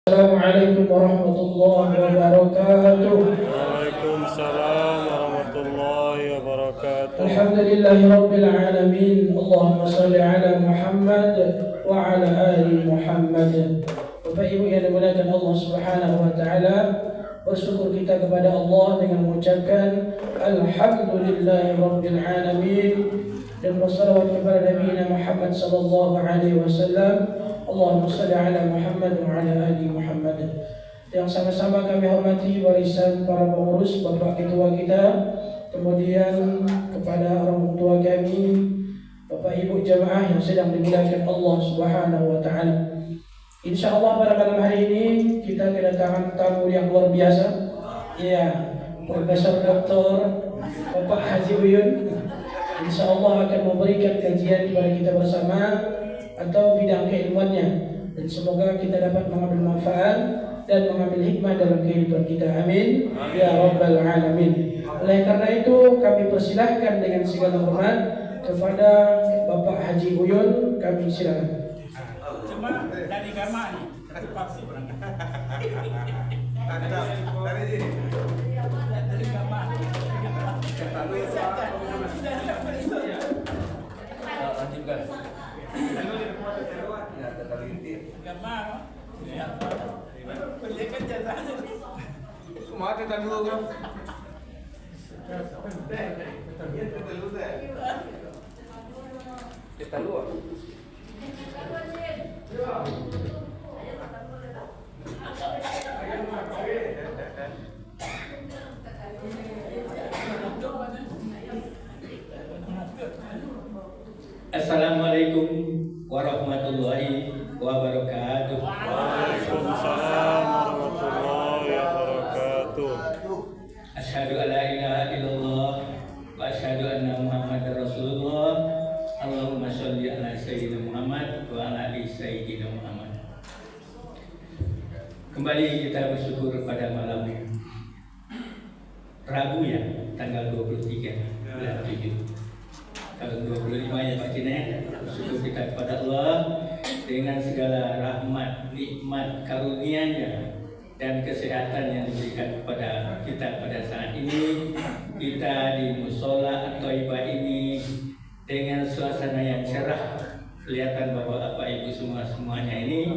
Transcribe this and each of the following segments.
Assalamualaikum warahmatullahi wabarakatuh. Waalaikumsalam warahmatullahi wabarakatuh. Alhamdulillahi rabbil alamin. Allahumma salli ala Muhammad wa ala ali Muhammad. Bapak Ibu yang dimuliakan Allah Subhanahu wa taala, bersyukur kita kepada Allah dengan mengucapkan alhamdulillahi rabbil alamin dan wassalatu kepada Nabi Muhammad sallallahu alaihi wasallam. Allahumma salli ala Muhammad wa ala ali Muhammad. Yang sama-sama kami hormati barisan para pengurus, Bapak Ketua kita, kemudian kepada orang tua kami, Bapak Ibu jamaah yang sedang dimuliakan Allah Subhanahu wa taala. Insyaallah pada malam hari ini kita kedatangan tamu yang luar biasa. Ya, Profesor Dr. Bapak Haji Uyun insyaallah akan memberikan kajian kepada kita bersama atau bidang keilmuannya, dan semoga kita dapat mengambil manfaat dan mengambil hikmah dalam kehidupan kita. Amin ya rabbal alamin. Oleh karena itu kami persilahkan dengan segala hormat kepada Bapak Haji Uyun, kami silakan. Cuma dari Gama nih, dari Paksi berangkat. Dari sini. Dari Gama. Lanjutkan. Gama. Ya. Belikan jatahnya. Kemarin tadi dulu kan. Kita luar. Assalamualaikum warahmatullahi wabarakatuh. Waalaikumsalam warahmatullahi wabarakatuh. Asyhadu alla ilaha illallah wa asyhadu anna Muhammadar Rasulullah. Allahumma sholli ala sayyidina Muhammad wa ala ali sayyidina Muhammad. Kembali kita bersyukur pada malam Rabu ya, tanggal 23 bulan 7. Kalau 25 ya Pak Cina, bersyukur kita kepada Allah dengan segala rahmat, nikmat, karunia-Nya dan kesehatan yang diberikan kepada kita pada saat ini. Kita di musola atau ibadah ini dengan suasana yang cerah, kelihatan bahwa Bapak Ibu semuanya ini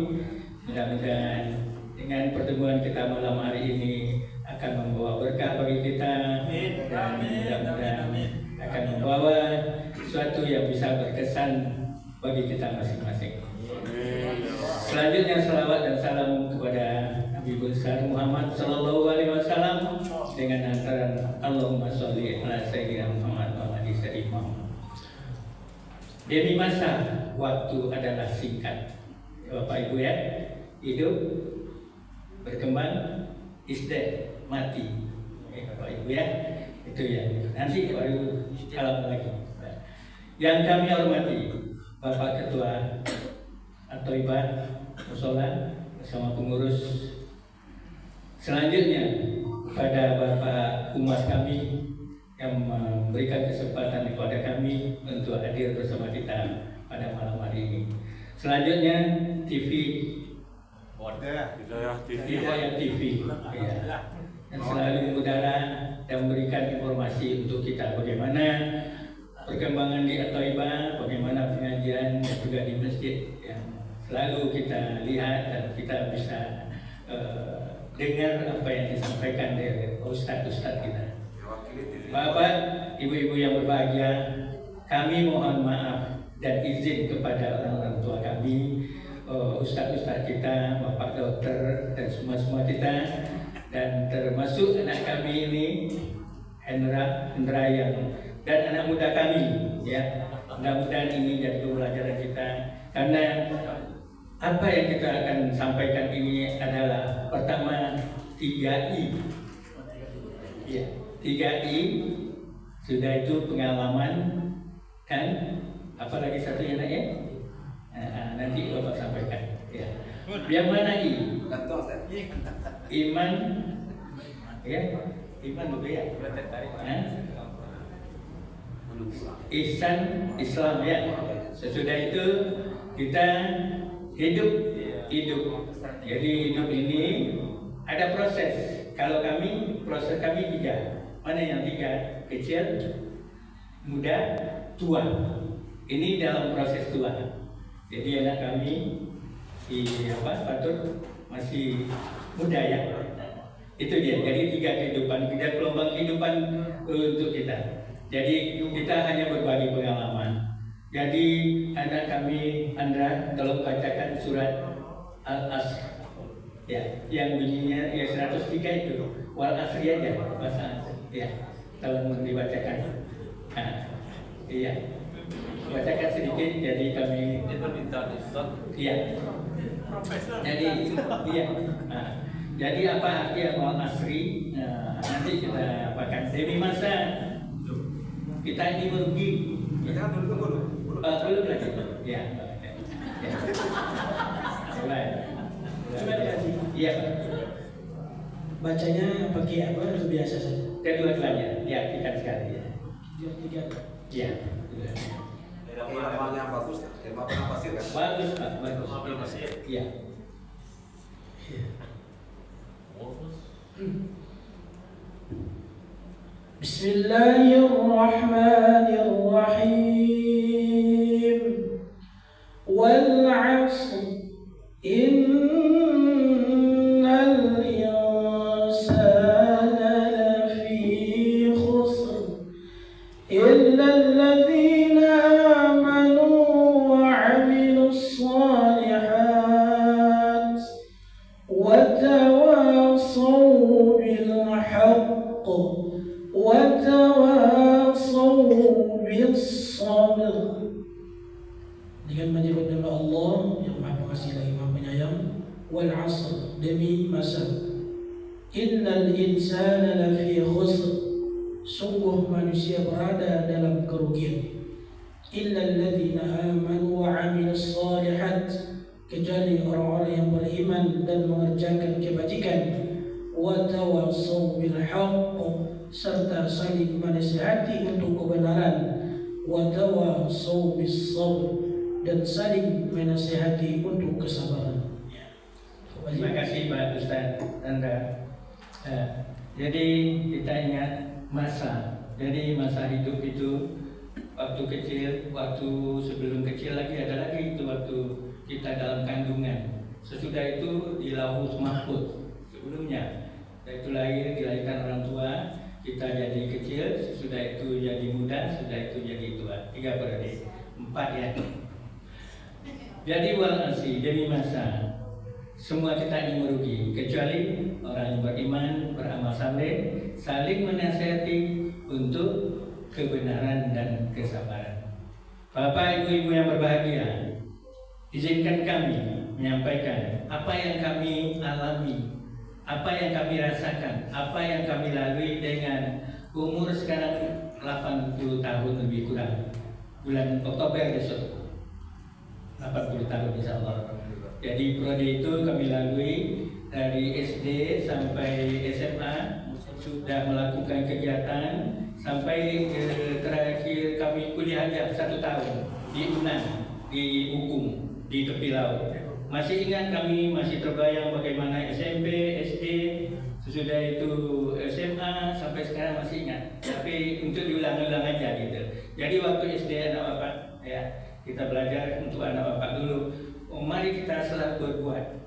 mudah-mudahan dengan pertemuan kita malam hari ini akan membawa berkah bagi kita, dan mudah-mudahan akan membawa sesuatu yang bisa berkesan bagi kita masing-masing. Selanjutnya salawat dan salam kepada Nabi besar Muhammad Sallallahu Alaihi Wasallam dengan antara Allahumma sholli ala sayyidina Muhammad wa ala ali sayyidina Muhammad. Demi masa waktu adalah singkat, Bapak Ibu ya, hidup berkembang, isdet mati, Bapak Ibu ya, itu ya. Nanti baru kalam lagi. Yang kami hormati Bapak Ketua atau Ibadah Musola bersama pengurus. Selanjutnya pada Bapak Humas kami yang memberikan kesempatan kepada kami untuk hadir bersama kita pada malam hari ini. Selanjutnya TV Hidayah TV. Hidayah TV ya, yang selalu mengudara dan memberikan informasi untuk kita bagaimana perkembangan di At-Thaibah, bagaimana pengajian dan juga di masjid yang selalu kita lihat dan kita bisa dengar apa yang disampaikan dari ustadz-ustadz kita. Bapak, ibu-ibu yang berbahagia, kami mohon maaf dan izin kepada orang-orang tua kami, ustadz-ustadz kita, Bapak Dokter dan semua kita, dan termasuk anak kami ini Hendra yang dan anak muda kami ya. Mudah-mudahan ini jadi pembelajaran kita, karena apa yang kita akan sampaikan ini adalah pertama 3I ya, 3I sudah itu pengalaman kan, apalagi satunya nak ya, nanti Bapak sampaikan ya. Yang mana I? Iman ya, iman juga ya. Ihsan Islam ya. Sesudah itu kita hidup Jadi hidup ini ada proses. Kalau proses kami 3. Mana yang 3? Kecil, muda, tua. Ini dalam proses tua. Jadi anak kami Fatur masih muda ya. Itu dia. Jadi 3 kehidupan, 3 gelombang kehidupan untuk kita. Jadi kita hanya berbagi pengalaman. Jadi anak kami Andra, tolong bacakan surat Al-Asr. Ya, yang bunyinya 103 itu. Wal Asri aja bahasa ya. Tolong dibacakan. Nah, iya. Bacakan sedikit. Jadi kami minta Ustaz. iya. Profesor. Jadi iya. Nah, jadi apa arti Wal Asri? Nah, nanti kita apakan demi masa kita ini merugi. Jangan dulu. Belum lagi. Ya. Mulai. Coba dikaji. Iya. Bacanya pakai apa? Itu biasa saja. Kedua-duanya, ya kita sekali ya. Dia 3. Iya. Namanya bagus, ilmu penafsir kan? Bagus Pak, bagus. Iya. Bismillahirrahmanirrahim. Wal 'asr innal insana lafi khusr illa alladhina amanu wa 'amilus shalihat wa tawassaw bil haqq wa tawassaw bis sabr. Dengan menyebut nama Allah yang Maha Pengasih lagi Maha Penyayang. Wal 'asr, demi masa. Innal insana lafi khusr, sungguh manusia berada dalam kerugian. Illa alladhina amanu wa 'amilus shalihat, kecuali orang-orang yang beriman dan mengerjakan kebajikan. Wa tawassaw bil haqq, serta saling menasihati untuk kebenaran. Wa tawassaw bis sabr, dan saling menasihati untuk kesabaran. Terima kasih Pak Ustaz Anda. Jadi kita ingat masa. Jadi masa hidup itu waktu kecil, waktu sebelum kecil lagi ada lagi itu waktu kita dalam kandungan. Sesudah itu di lauhul mahfuz sebelumnya. Itu dilahirkan orang tua, kita jadi kecil, sesudah itu jadi muda, sesudah itu jadi tua. 3 periode, 4 ya. Jadi wal asri, demi masa, semua kita ini merugi, kecuali orang yang beriman, beramal saleh, saling menasihati untuk kebenaran dan kesabaran. Bapak Ibu-ibu yang berbahagia, izinkan kami menyampaikan apa yang kami alami, apa yang kami rasakan, apa yang kami lalui dengan umur sekarang 80 tahun lebih kurang. Bulan Oktober besok 80 tahun insya Allah. Jadi periode itu kami lalui dari SD sampai SMA, sudah melakukan kegiatan sampai terakhir kami kuliah aja 1 tahun di UNAN, di Hukum, di tepi laut. Masih ingat kami, masih terbayang bagaimana SMP, SD, sesudah itu SMA, sampai sekarang masih ingat. Tapi untuk diulang-ulang aja gitu. Jadi waktu SD anak bapak, ya kita belajar untuk anak bapak dulu. Mari kita selalu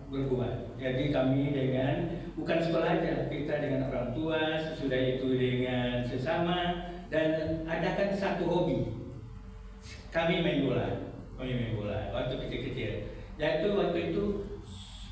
berbuat. Jadi kami dengan bukan sekolah aja, kita dengan orang tua, sesudah itu dengan sesama, dan adakan satu hobi. Kami main bola waktu kecil-kecil. Yaitu waktu itu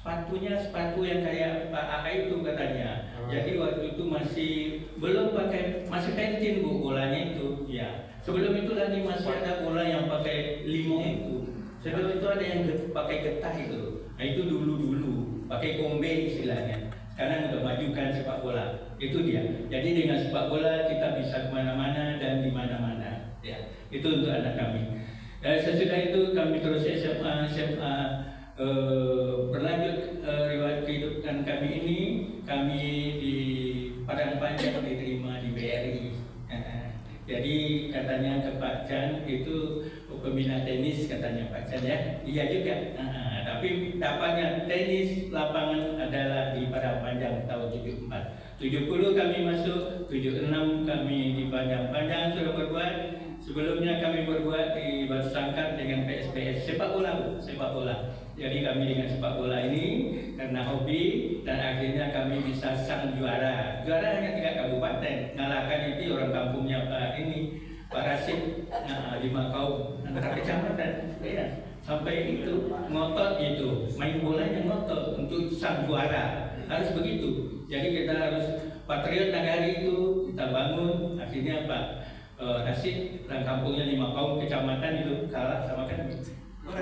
sepatu yang kayak Pak AA itu katanya. Jadi waktu itu masih belum pakai, masih pentin Bu bolanya itu. Ya. Sebelum itu lagi masih ada bola yang pakai limau itu. Sebelum itu ada yang pakai getah itu. Nah itu dulu pakai kombe istilahnya. Sekarang udah majukan sepak bola. Itu dia. Jadi dengan sepak bola kita bisa kemana-mana dan di mana-mana. Ya. Itu untuk anak kami. Dan sesudah itu kami terus SMA berlanjut riwayat kehidupan kami ini. Kami di Padang Panjang diterima di BRI. Jadi katanya ke Pak Chan itu pembina tenis katanya Pak Chan ya. Iya juga. Ada Tapi dapatnya tenis lapangan adalah di Padang Panjang tahun 74. 70 kami masuk, 76 kami di Padang Panjang sudah berbuat. Sebelumnya kami berbuat di Batu Sangkar dengan PSPS sepak bola. Jadi kami dengan sepak bola ini karena hobi dan akhirnya kami bisa sang juara. Juara hanya 3 kabupaten. Ngalahkan itu orang kampungnya Pak Rasid di Makau antar kecamatan. Ya, sampai itu ngotot gitu. Main bolanya ngotot untuk sang juara. Harus begitu. Jadi kita harus patriot nagari itu kita bangun. Akhirnya Pak Rasid orang kampungnya di Makau kecamatan itu kalah sama kan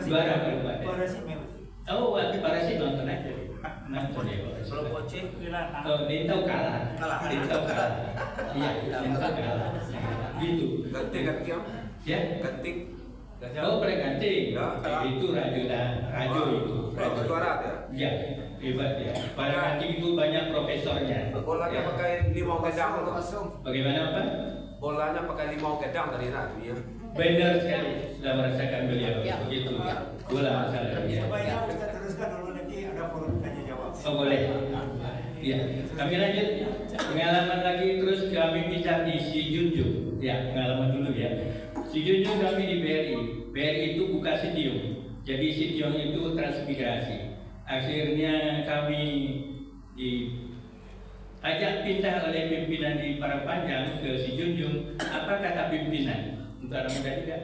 juara kabupaten. Oh, waktu Pak Rasid nonton aja. Nonton ya Pak Rasid. Kalau bocil bilang Dintau kalah. Dintau kalah. Iya, Dintau kalah. Gitu. Ganti om. Ya. Ganti. Oh, ganti. Ya, Itu Rajo itu. Rajo juara ya. Iya, hebat ya. Pada ganti itu banyak profesornya. Bolanya pakai limau gedang langsung. Bagaimana Pak? Bolanya pakai limau gedang tadi ya. Benar sekali, sudah merasakan beliau. Begitu. Bola masalahnya. sebaiknya kita teruskan dulu nanti ada forum tanya jawab. Oh boleh. Iya. Kami lanjut. Pengalaman lagi terus kami pindah di Si Junjung. Ya, pengalaman dulu ya. Si Junjung kami di BRI. BRI itu buka Sitiung. Jadi Sitiung itu transmigrasi. Akhirnya kami diajak pindah oleh pimpinan di Padang Panjang ke Si Junjung. Apa kata pimpinan? Untuk anak muda juga.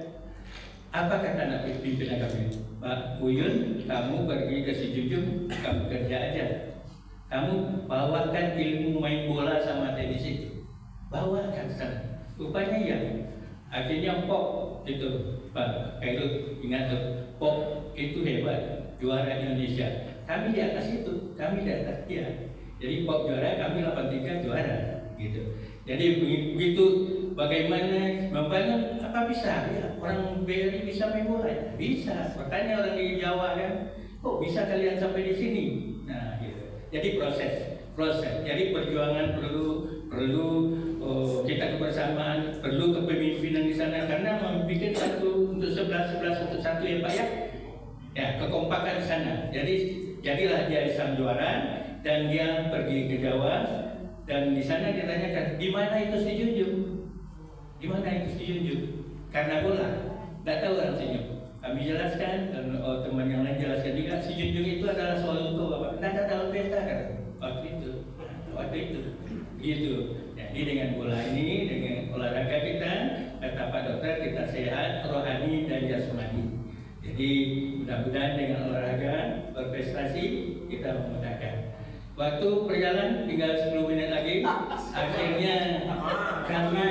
Apa kata anak pimpinan kami? Pak Uyun, kamu pergi ke Si Junjung, kamu kerja aja. Kamu bawakan ilmu main bola sama tenis itu. Bawakan sana. Rupanya ya. Akhirnya Pop itu Pak Khairul ingat tuh, Pop itu hebat, juara Indonesia. Kami di atas itu, kami di atas dia. Jadi Pop juara, kami 83 juara, gitu. Jadi begitu bagaimana membangun apa bisa ya orang BRI bisa main bola ya? Bisa. Makanya orang di Jawa kan, kok bisa kalian sampai di sini? Nah, gitu. Jadi proses. Jadi perjuangan perlu kita kebersamaan, perlu kepemimpinan di sana karena membuat satu untuk 11 untuk satu ya Pak ya. Ya, kekompakan di sana. Jadi jadilah dia sang juara dan dia pergi ke Jawa dan di sana ditanyakan di mana itu Si Junjung? Di mana itu Si Junjung? Karena bola. Tidak tahu orang senyum. Kami jelaskan dan teman yang lain jelaskan juga Si Junjung itu adalah soal untuk apa? Tidak ada dalam peta kan? Waktu itu gitu. Jadi dengan bola ini, dengan olahraga kita, kata Pak Dokter kita sehat, rohani dan jasmani. Jadi mudah-mudahan dengan olahraga berprestasi kita memudahkan. Waktu perjalanan tinggal 10 menit lagi, akhirnya kami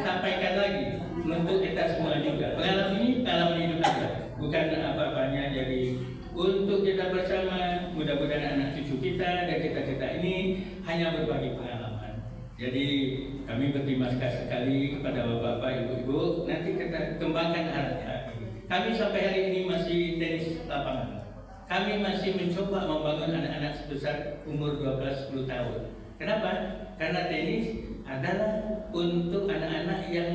sampaikan lagi untuk kita semua juga. Pengalaman ini pengalaman hidup aja, bukan apa-apanya. Jadi untuk kita bersama, mudah-mudahan anak cucu kita dan kita ini hanya berbagi pengalaman. Jadi kami berterima kasih sekali kepada bapak-bapak, ibu-ibu. Nanti kita kembangkan arah. Kami sampai hari ini masih tenis lapangan. Kami masih mencoba membangun anak-anak sebesar umur 12-10 tahun. Kenapa? Karena tenis adalah untuk anak-anak yang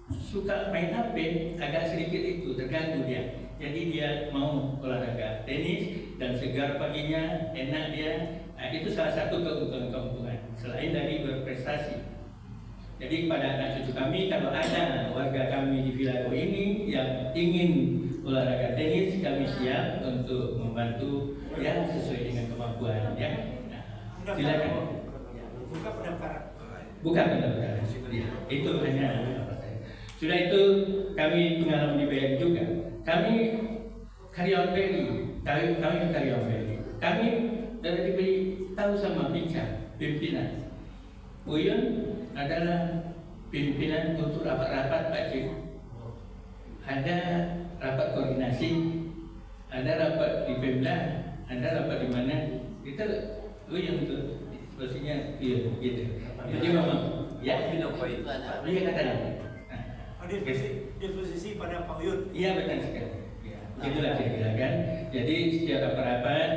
suka main HP, agak sedikit itu terganggu dia. Jadi dia mau olahraga tenis dan segar paginya, enak dia. Nah, itu salah satu keuntungan selain dari berprestasi. Jadi pada anak cucu kami, kalau ada warga kami di Vilago ini yang ingin olahraga tenis, kami siap untuk membantu ya sesuai dengan kemampuan ya. Nah, silakan. Buka pendaftaran. Buka pendaftaran. Ya, itu hanya sudah itu kami pengalaman di BRI juga. Kami karyawan BRI, kami karyawan BRI. Kami dari BRI tahu sama pimpinan. Uyun adalah pimpinan untuk rapat-rapat Pak Cik. Ada rapat koordinasi, ada rapat di Pemda, ada rapat di mana. Kita Uyun itu posisinya iya gitu. Jadi memang ya iya katakan. Di posisi pada Pak Uyun. Iya benar sekali. Itulah kira-kira kan. Jadi setiap rapat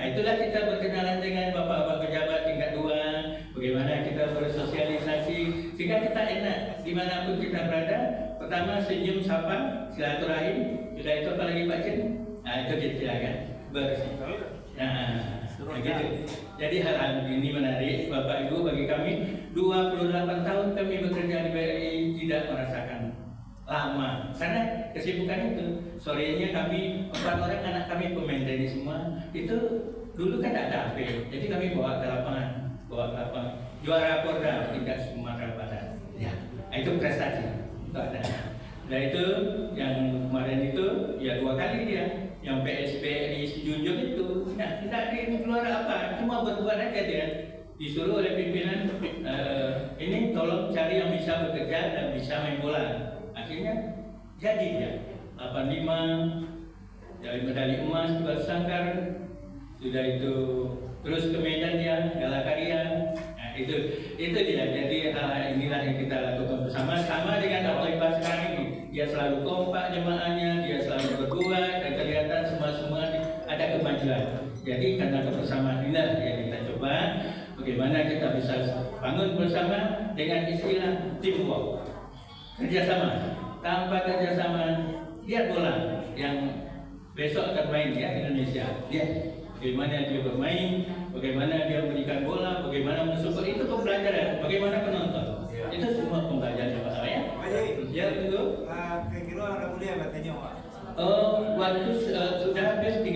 itulah kita berkenalan dengan bapak-bapak pejabat tingkat 2. Bagaimana kita bersosialisasi sehingga kita enak dimanapun kita berada. Pertama senyum sapa silaturahim. Sudah itu apa lagi Pak Cin? Nah itu kita kan bersih. Nah begitu. Jadi hal-hal ini menarik Bapak Ibu bagi kami. 28 tahun kami bekerja di BRI tidak merasakan lama karena kesibukan itu. Sorenya kami 4 orang anak kami pemain tenis semua. Itu dulu kan ada HP, jadi kami bawa ke lapangan, juara Porda tingkat Sumatera Barat. Ya, itu prestasi. Itu ada. Nah itu yang kemarin itu ya 2 kali dia, yang PSBRI Sejunjung itu, nah tidak keluar apa, cuma berbuat aja dia. Disuruh oleh pimpinan ini tolong cari yang bisa bekerja dan bisa main bola. Akhirnya jadi dia 85 dari medali emas juga sangkar, sudah itu terus ke Medan dia Galakaria. Nah itu dia. Jadi inilah yang kita lakukan bersama sama dengan Al-Taibah sekarang ini. Dia selalu kompak jemaahnya, dia selalu berbuat dan kelihatan semua ada kemajuan. Jadi karena kebersamaan inilah yang kita coba bagaimana kita bisa bangun bersama dengan istilah teamwork, kerjasama. Tanpa kerjasama, lihat bola yang besok akan main ya Indonesia. Lihat bagaimana dia bermain, bagaimana dia memberikan bola, bagaimana mensupport, itu pembelajaran. Bagaimana penonton, itu semua pembelajaran Pak ya. Ya itu. Kira-kira ada mulia katanya Pak. Waktu sudah habis 5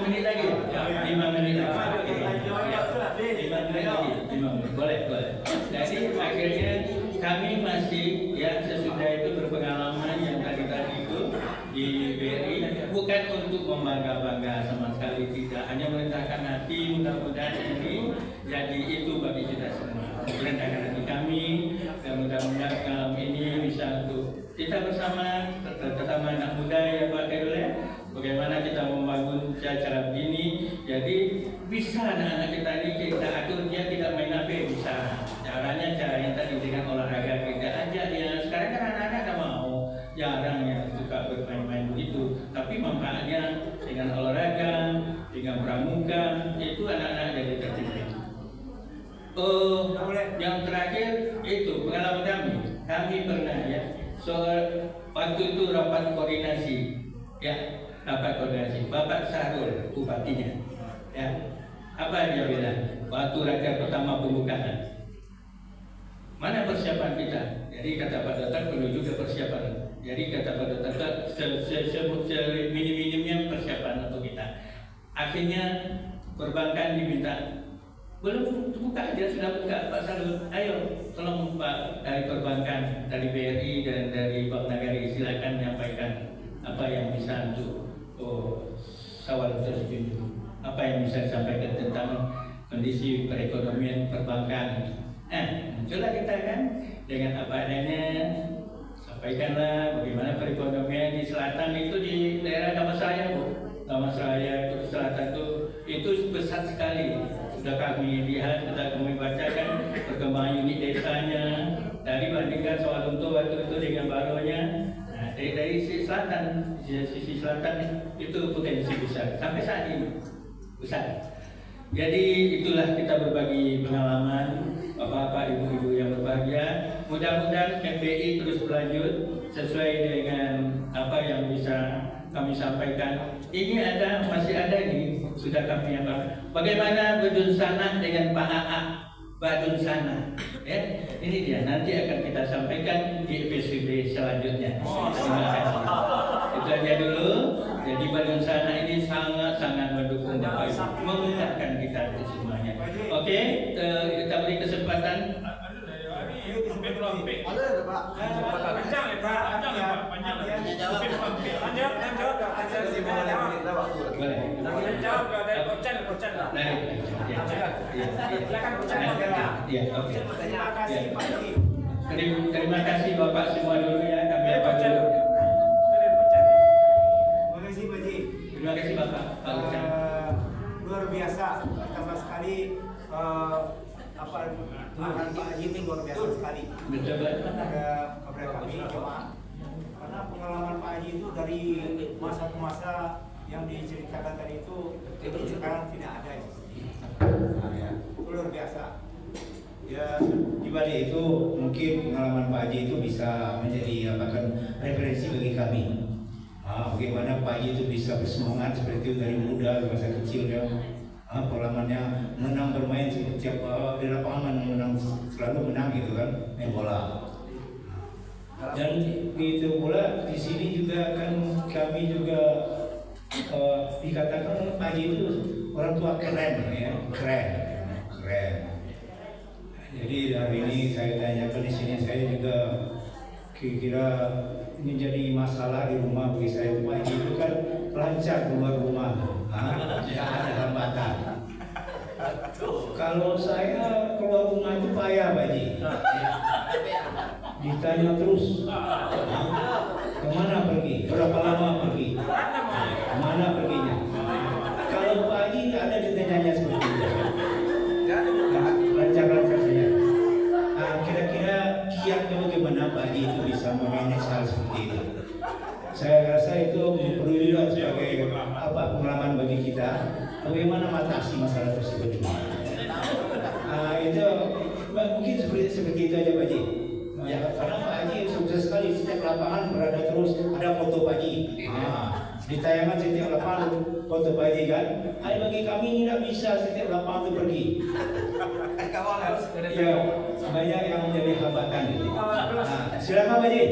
menit lagi. 5 menit lagi. 5 menit lagi. Boleh. Jadi akhirnya kami masih ya sesudah itu berpengalaman yang tadi itu di BRI bukan untuk membangga-bangga sama sekali, tidak, hanya merendahkan hati. Mudah-mudahan ini jadi itu bagi kita semua, merendahkan hati kami dan mudah-mudahan ini bisa untuk kita bersama, terutama anak muda ya Pak Khairul ya, bagaimana kita membangun cara begini. Jadi bisa anak-anak kita ini kita atur dia tidak main HP, bisa. Caranya cara yang tadi dengan olahraga kita ajak dia. Sekarang kan anak-anak tak mau, jarang yang suka bermain-main begitu. Tapi manfaatnya dengan olahraga, dengan pramuka itu anak-anak jadi terdidik. Yang terakhir itu pengalaman kami pernah ya. Soal waktu itu rapat koordinasi, ya rapat koordinasi. Bapak Sahrul bupatinya, ya apa dia bilang? Waktu rakyat pertama pembukaan, mana persiapan kita? Jadi kata Pak Dokter perlu juga persiapan. Jadi kata Pak Dokter minim-minimnya persiapan untuk kita. Akhirnya perbankan diminta. Belum buka, dia sudah buka Pak Sahrul. Ayo tolong Pak dari perbankan, dari BRI dan dari Bank Nagari silakan menyampaikan apa yang bisa untuk sawal tersebut. Apa yang bisa disampaikan tentang kondisi perekonomian perbankan. Muncullah kita kan dengan apa adanya, sampaikanlah bagaimana perekonomian di selatan itu di daerah Damastraya Bu. Damastraya itu selatan itu besar sekali. Sudah kami lihat, sudah kami bacakan perkembangan unit desanya dari bandingkan Sawalunto waktu itu dengan Baronya. Nah, dari sisi selatan itu potensi besar sampai saat ini besar. Jadi itulah kita berbagi pengalaman Bapak-bapak, ibu-ibu yang berbahagia. Mudah-mudahan MBI terus berlanjut sesuai dengan apa yang bisa kami sampaikan. Ini masih ada nih, sudah kami apa? Bagaimana Badun Sana dengan Pak AA, Badun Sana, ya? Ini dia nanti akan kita sampaikan di episode selanjutnya. Terima kasih. Itu aja dulu. Jadi Badun Sana ini sangat mendukung Bapak Ibu, memudahkan kita semuanya. Oke, kita beri kesempatan. Terima kasih Bapak semua dulu ya, kami apa dulu. Terima kasih Bapak. Luar biasa, tambah sekali arahan Pak Haji ini luar biasa sekali. Betul. Kepada kami jemaah, karena pengalaman Pak Haji itu dari masa ke masa yang diceritakan tadi itu sekarang tidak ada ya. Luar biasa. Ya, di balik itu mungkin pengalaman Pak Haji itu bisa menjadi referensi bagi kami. bagaimana Pak Haji itu bisa bersemangat seperti itu dari muda, masa kecil dia pengalamannya menang bermain setiap di lapangan menang, selalu menang gitu kan, main bola. Dan itu pula di sini juga kan kami juga dikatakan Pak Haji itu orang tua keren ya, keren. Jadi hari ini saya tanyakan di sini, saya juga kira-kira menjadi masalah di rumah bagi saya. Pak Haji itu kan lancar keluar rumah, tidak ada hambatan. Kalau saya keluar rumah itu payah Pak Haji. Ditanya terus, kemana pergi, berapa lama pergi, kemana perginya. Kalau Pak Haji ada ditanya seperti itu, lancar-lancar saja. Kira-kira kiatnya bagaimana Pak Haji itu bisa memanage hal seperti itu. Saya rasa itu perlu juga sebagai pengalaman bagi kita, bagaimana mengatasi masalah tersebut. Itu mungkin seperti itu aja Pak Haji. Ya, karena Pak Haji sukses sekali, setiap lapangan berada terus ada foto Pak Haji. Ditayangan setiap lapangan foto Pak Haji kan. Bagi kami tidak bisa setiap lapangan itu pergi. Ya, banyak yang menjadi hambatan. Silakan Pak Haji.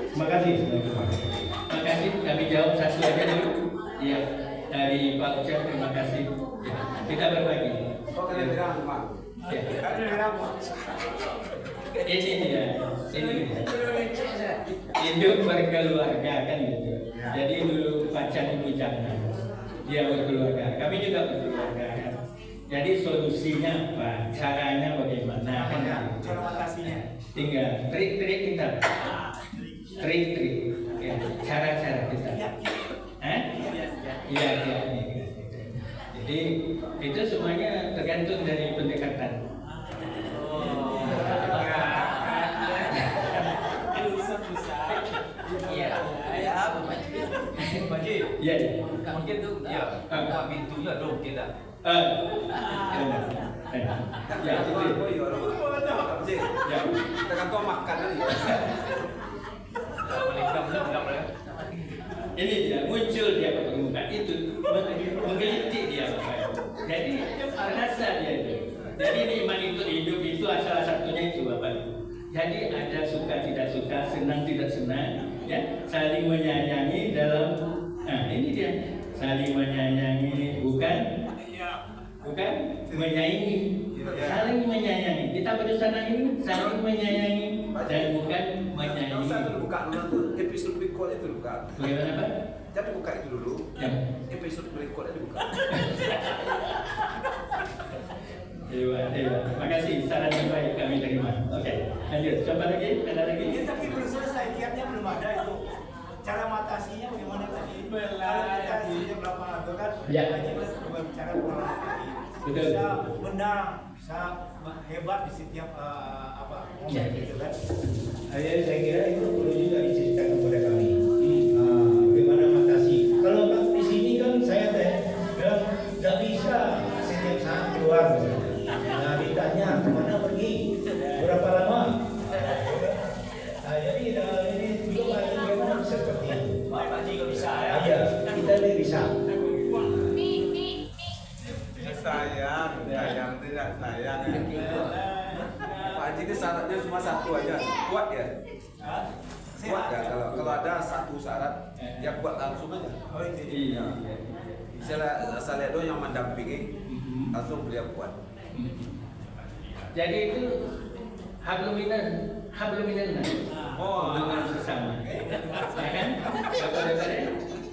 Terima kasih. Terima kasih. Kami jawab satu aja dulu. Iya, dari Pak Ucap terima kasih. Ya, kita berbagi. Ya. Ini dia. Hidup berkeluarga kan gitu. Jadi dulu pacar ibu jangan, dia berkeluarga. Kami juga berkeluarga kan. Jadi solusinya apa? Caranya bagaimana? Kan? Cara mengatasinya. Tinggal trik-trik kita. Trik-trik. Ya, cara-cara kita. Iya. Jadi itu semuanya tergantung dari pendekatan. Iya. Mungkin tuh ya, buka pintunya dong kita. Ya, itu. Ya. Tekan kau makan aja. Ini dia muncul dia ke permukaan itu menggelitik dia jadi terasa dia itu. Jadi nikmat itu hidup itu salah satunya itu Bapak. Jadi ada suka tidak suka, senang tidak senang, ya saling menyayangi dalam. Ini dia saling menyayangi bukan menyayangi, saling menyayangi. Kita berusaha ini saling menyayangi dan bukan menyayangi. Usah buka dulu tuh episode berikutnya itu buka. Bagaimana Pak? Jadi buka itu dulu. Ya. Episode berikutnya dibuka. Terima kasih, saran yang baik kami terima. Oke, lanjut. Coba lagi, ada lagi? Ya, tapi belum selesai, kiatnya belum ada itu. Cara mengatasinya bagaimana tadi? Kalau kita setiap lapangan itu kan, Ya. Haji berbicara pengalaman tadi. Betul. Bisa menang, bisa hebat di setiap momen gitu kan. Saya kira itu perlu juga diceritakan kepada kami. Bagaimana mengatasi. Kalau di sini kan saya bilang nggak bisa setiap saat keluar. Nah ditanya kemana pergi, berapa lama. Jadi ini juga bagaimana seperti itu. Pak Haji nggak bisa ya? Aja kita ini bisa. Sayang tidak sayang. Pak Haji ini syaratnya cuma satu aja, kuat ya. Kuat ya, kalau ada satu syarat, ya kuat langsung aja. Oh itu. Iya. Saya lihat dong yang mendampingi, langsung beliau kuat. Jadi itu habluminan. Dengan sesama. Ya kan?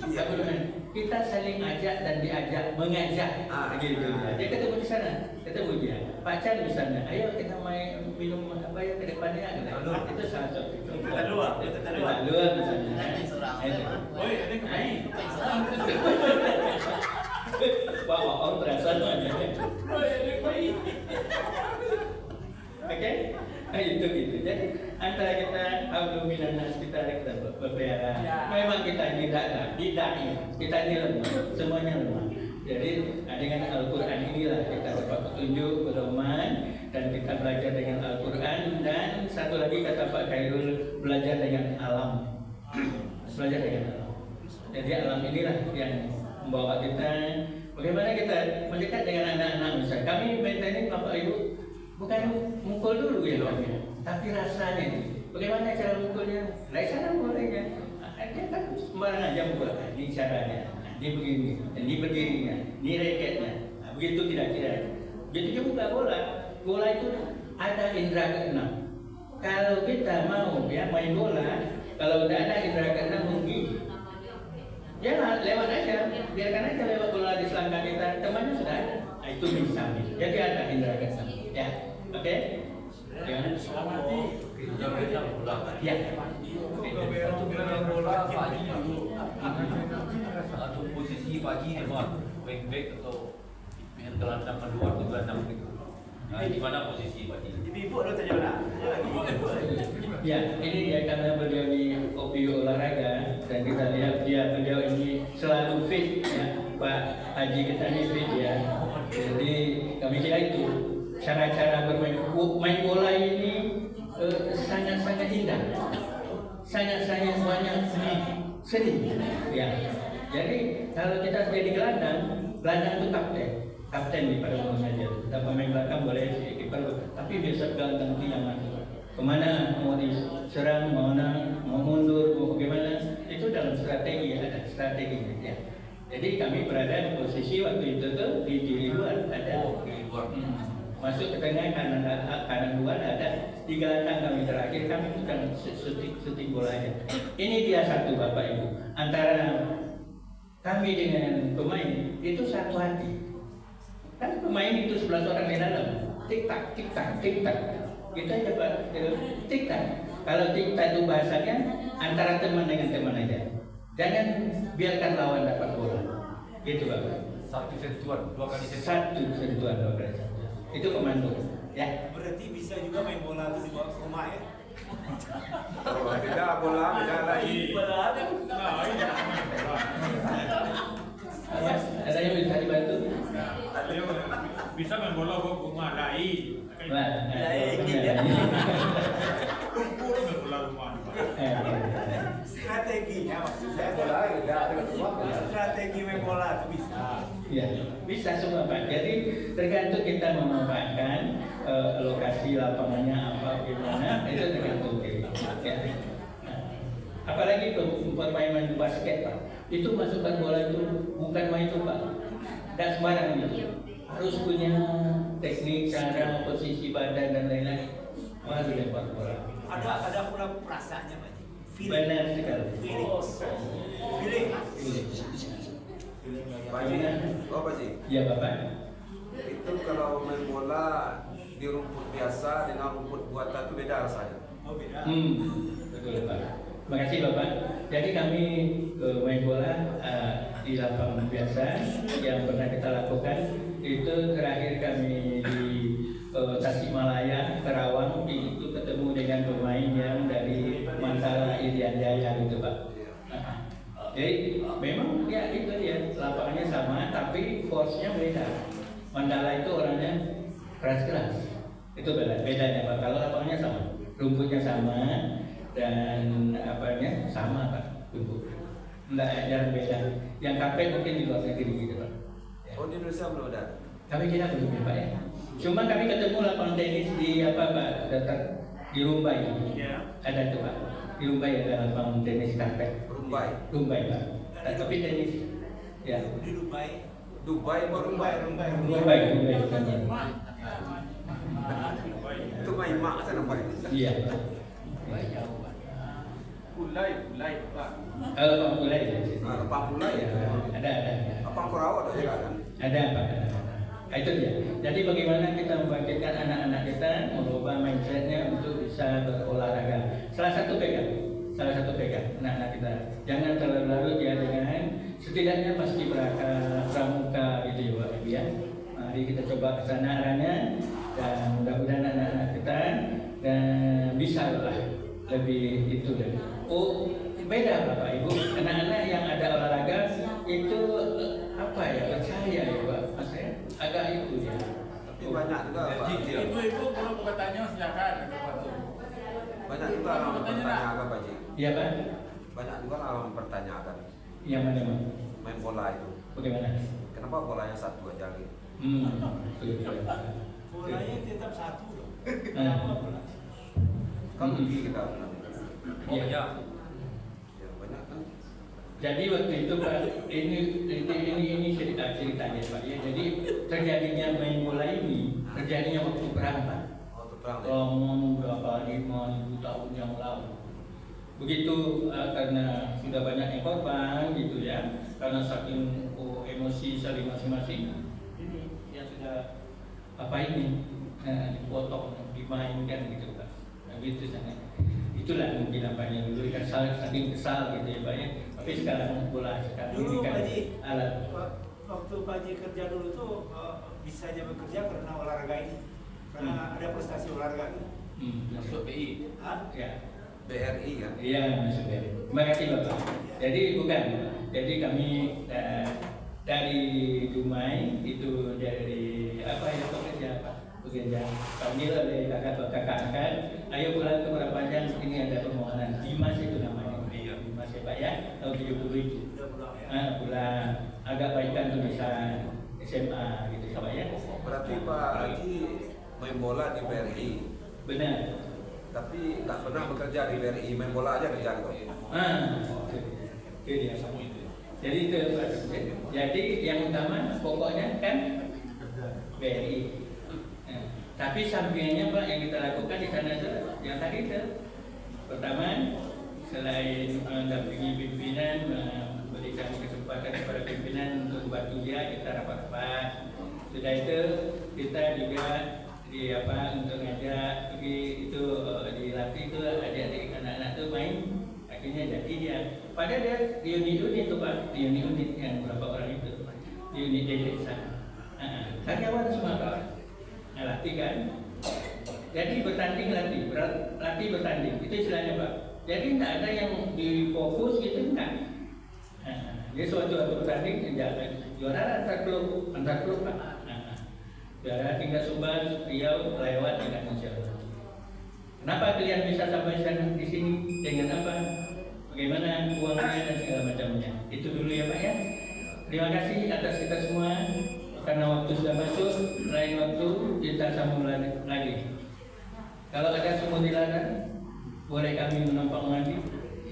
Habluminan. Kita saling ajak dan diajak, mengajak. Gitu. Dia ketemu di sana, ketemu dia. Pacar di sana. Ayo kita main minum apa ya ke depannya. Itu salah satu. Kita dua Luar misalnya. Oh iya, ini kembali. Wah, orang perasaan aja. Oke, itu gitu. Jadi antara kita habluminan nas kita berpelihara. Memang kita tidak ini. Kita ini lemah, semuanya lemah. Jadi dengan Al-Quran inilah kita dapat petunjuk, pedoman, dan kita belajar dengan Al-Quran. Dan satu lagi kata Pak Khairul, belajar dengan alam. Belajar dengan alam. Jadi alam inilah yang membawa kita. Bagaimana kita mendekat dengan anak-anak misalnya. Kami maintenance Bapak Ibu bukan mukul dulu ya kami, tapi rasanya nih. Bagaimana cara mukulnya? Dari sana mulainya. Dia kan sembarangan aja mukul. Ini caranya. Ini begini. Ini berdirinya. Ini raketnya. Begitu kira-kira. Jadi dia buka bola. Bola itu ada indera keenam. Kalau kita mau ya main bola, kalau tidak ada indera keenam mungkin ya lewat aja, biarkan aja lewat bola di selangkah kita, temannya sudah ada. Nah, itu bisa. Jadi ada indera keenam. Ya, oke? Ya. Ya. Atau posisi pagi ni mah back atau gelandang kedua atau gelandang itu. Di mana posisi pagi? Jadi ibu ada tanya nak? Ya, ini dia karena beliau ini hobi olahraga dan kita lihat beliau ini selalu fit ya, Pak Haji kita ini fit ya. Jadi kami kira itu cara-cara bermain bola ini sangat-sangat indah, sangat-sangat banyak seni ya. Jadi kalau kita jadi gelandang itu kapten di pada umumnya. Kita pemain belakang boleh kiper, tapi biasa gelandang itu yang kemana mau diserang, mau mundur, mau bagaimana, itu dalam strategi, ada strategi ya. Jadi kami berada di posisi waktu itu tuh di luar ada, masuk ke tengah kanan luar ada, di gelandang kami terakhir kami bukan syuting bola aja. Ini dia satu Bapak Ibu, antara kami dengan pemain itu satu hati. Kan pemain itu 11 orang di dalam, tik tak, tik tak, tik tak. Kita aja Pak, tik tak. Kalau tik tak itu bahasanya antara teman dengan teman aja. Jangan biarkan lawan dapat bola. Gitu Pak. Satu sentuhan, 2 kali sentuhan. Satu sentuhan 2 kali. Itu komando. Ya. Berarti bisa juga main bola itu dibawa ke rumah ya? Kalau beda bola, beda lagi. Ada yang bisa dibantu? Bisa main bola kok rumah lain. Kumpul main bola rumah. Strateginya maksud saya Bola beda dengan rumah. strategi main bola itu bisa. Ya, bisa semua Pak. Jadi tergantung kita memanfaatkan lokasi lapangannya apa gimana itu tergantung kita. Ya. Nah, apalagi permainan basket Pak, itu masukkan bola itu bukan main itu Pak, tidak sembarang itu. Harus punya teknik, cara, posisi badan dan lain-lain. Wah, dilempar bola. Ada pula perasaannya Pak. Benar sekali. Feeling. Pak Haji, oh Pak Haji, Ya Bapak. itu kalau main bola di rumput biasa dengan rumput buatan itu beda rasanya. Oh beda. Betul Pak. Terima kasih Bapak. Jadi kami main bola di lapangan biasa yang pernah kita lakukan itu terakhir kami di Tasikmalaya, Kerawang itu ketemu dengan pemain yang dari Mantala Irian Jaya gitu Pak. Jadi memang ya itu dia lapangannya sama tapi force-nya beda. Mandala itu orangnya keras-keras. Itu bedanya Pak. Kalau lapangannya sama, rumputnya sama dan apanya sama Pak. Rumput. Enggak ada beda. Yang kapek mungkin di luar negeri gitu Pak. Ya. Oh di Indonesia belum ada. Kami kira belum ya Pak ya. Cuma kami ketemu lapangan tenis di apa Pak? Dekat di Rumbai. Ya. Ada tuh Pak. Di Rumbai ada lapangan tenis karpet. Rumbai Pak. Tapi tenis ya. Di Dubai. Dubai baru Rumbai. itu main mak sana Pak. Iya. Ulai Pak. Kalau Pak mulai ya. Apa mulai ya? Ada. Apa Korawa ada juga kan? Ada Pak. Nah, itu dia. Jadi bagaimana kita membangkitkan anak-anak kita merubah mindsetnya untuk bisa berolahraga. Salah satu pegang anak-anak kita. Jangan terlalu larut ya dengan setidaknya pasti pramuka gitu ya Pak Ibu ya. Mari kita coba ke sana arahnya dan mudah-mudahan anak-anak kita dan bisa lah lebih itu deh. Oh beda Bapak Ibu. Anak-anak yang ada olahraga itu apa ya percaya ya Pak Mas ya agak itu ya. Tapi banyak juga Pak. Ibu kalau bertanya silakan ke Batu. Banyak juga orang mempertanyakan Pak Haji. Iya Pak. Banyak juga orang mempertanyakan. Yang mana Bang? main bola itu. Bagaimana? Kenapa bolanya satu aja gitu? Bolanya tetap satu dong. Ah. Kenapa bola? Kan lebih kita Oh ya. ya banyak kan. Jadi waktu itu Pak, ini ceritanya Pak ya. Jadi terjadinya main bola ini terjadinya waktu perang Pak. Waktu perang deh. Ngomong berapa 5.000 tahun yang lalu. Begitu karena sudah banyak yang korban gitu ya, karena saking emosi saling masing-masing, ini yang sudah apa ini dipotong, dimainkan gitu Pak. Nah, gitu sangat. Itulah mungkin apanya dulu kan saking kesal gitu ya Pak ya. Tapi sekarang bola sekarang ini Dulu kan Pak Haji, alat. waktu Pak Haji kerja dulu tuh bisa aja bekerja karena olahraga ini, karena ada prestasi olahraga gitu. Masuk BI. Ah, Ya. BRI kan. Iya, maksudnya. Terima kasih Bapak. Jadi bukan, jadi kami dari Dumai itu dari apa ya pekerja Pak, pekerja. Panggil oleh kakak angkat, ayo pulang ke Prapanjang, ini ada permohonan. Dimas itu namanya. Iya. Dimas ya Pak ya, tahun 70 itu. udah pulang ya. Pulang agak baikkan tulisan SMA gitu ya Pak ya. Berarti Pak Haji main bola di BRI, Benar. tapi nggak pernah bekerja di BRI, main bola aja kerja gitu. Itu dia. Jadi itu Pak. Jadi yang utama pokoknya kan BRI. Tapi sampingannya Pak yang kita lakukan di sana itu yang tadi itu pertama selain mendampingi pimpinan, memberikan kesempatan kepada pimpinan untuk membantu dia, kita rapat-rapat. Sudah itu kita juga untuk ngajak pergi itu dilatih itu adik-adik anak-anak tuh main, akhirnya jadi dia. Padahal dia di unit itu Pak, di unit yang berapa orang itu, di unit desa. Karyawan semua Pak. Nah, latih kan. Jadi bertanding latih bertanding. Itu istilahnya Pak. Jadi tidak ada yang difokus gitu enggak. Dia suatu bertanding juara antar klub Pak. Juara tingkat Subang, Riau, lewat tingkat nasional. Kenapa kalian bisa sampai di sini dengan apa? Bagaimana uangnya dan segala macamnya. Itu dulu ya Pak ya. Terima kasih atas kita semua. Karena waktu sudah masuk, lain waktu kita sambung lagi. Kalau ada sumur dilarang, boleh kami menumpang lagi.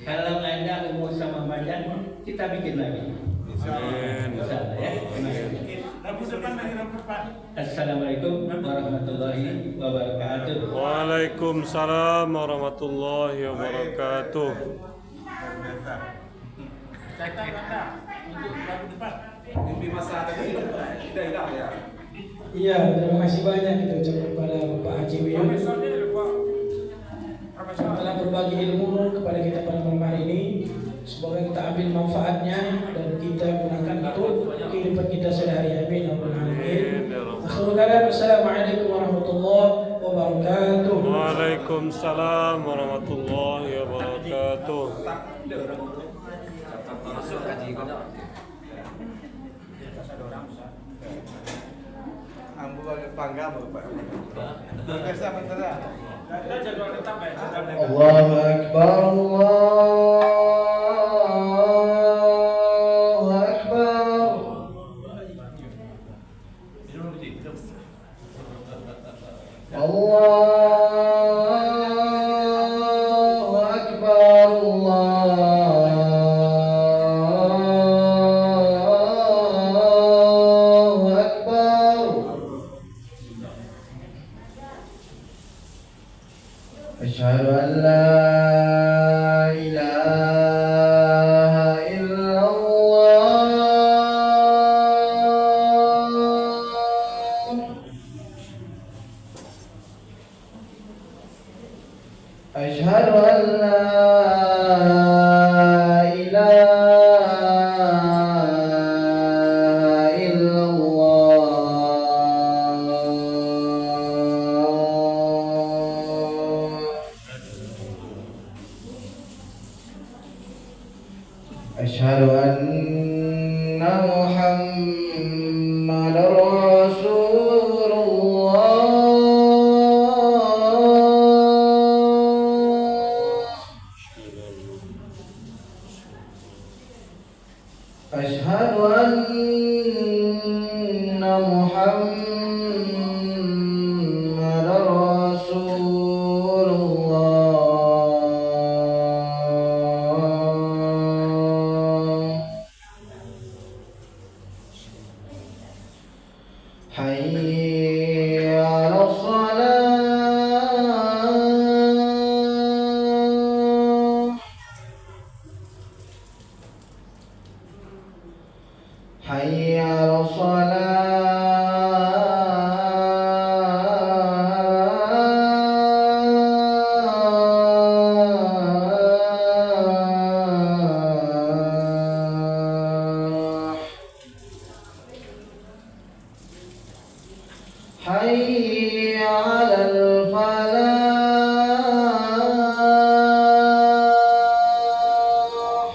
Kalau ada umur sama badan, kita bikin lagi. Insyaallah ya. Terima kasih. Assalamualaikum warahmatullahi wabarakatuh. Waalaikumsalam warahmatullahi wabarakatuh. Mimpi masa tadi tidak hilang ya. Iya, terima kasih banyak kita ucapkan kepada Bapak Haji Wiyun telah berbagi ilmu kepada kita pada malam hari ini. Semoga kita ambil manfaatnya dan kita gunakan itu kehidupan kita sehari-hari. Amin. Assalamualaikum warahmatullahi wabarakatuh. Waalaikumsalam warahmatullahi wabarakatuh. Masuk kaji kok. Ambu bangga Bapak. Biasa mentera. Allahu Akbar, Allahu Akbar. Allahu Akbar, Allahu Akbar. Asyhadu an la ilaha illallah. Asyhadu an la ilaha illallah. محمد رسول الله حي على الصلاة حي على الصلاة حي على الفلاح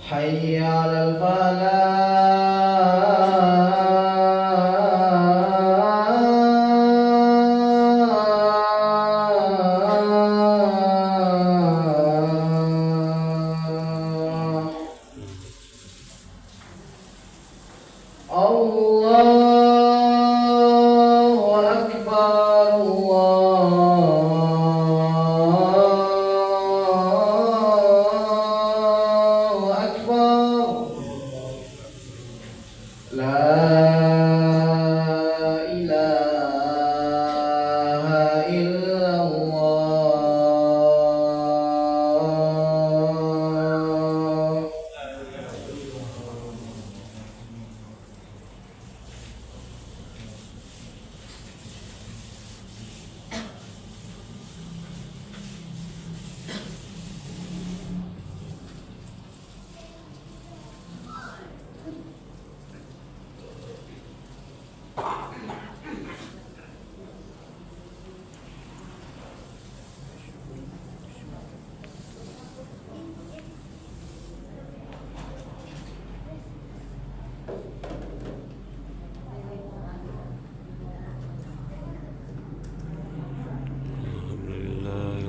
حي على الفلاح الله أكبر الله أكبر لا إله إلا الله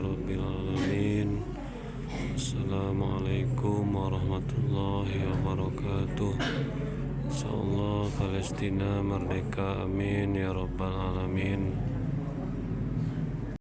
Alhamdulillahirrabbilalamin. Assalamualaikum warahmatullahi wabarakatuh. Insyaallah Palestina merdeka, amin ya rabbal alamin.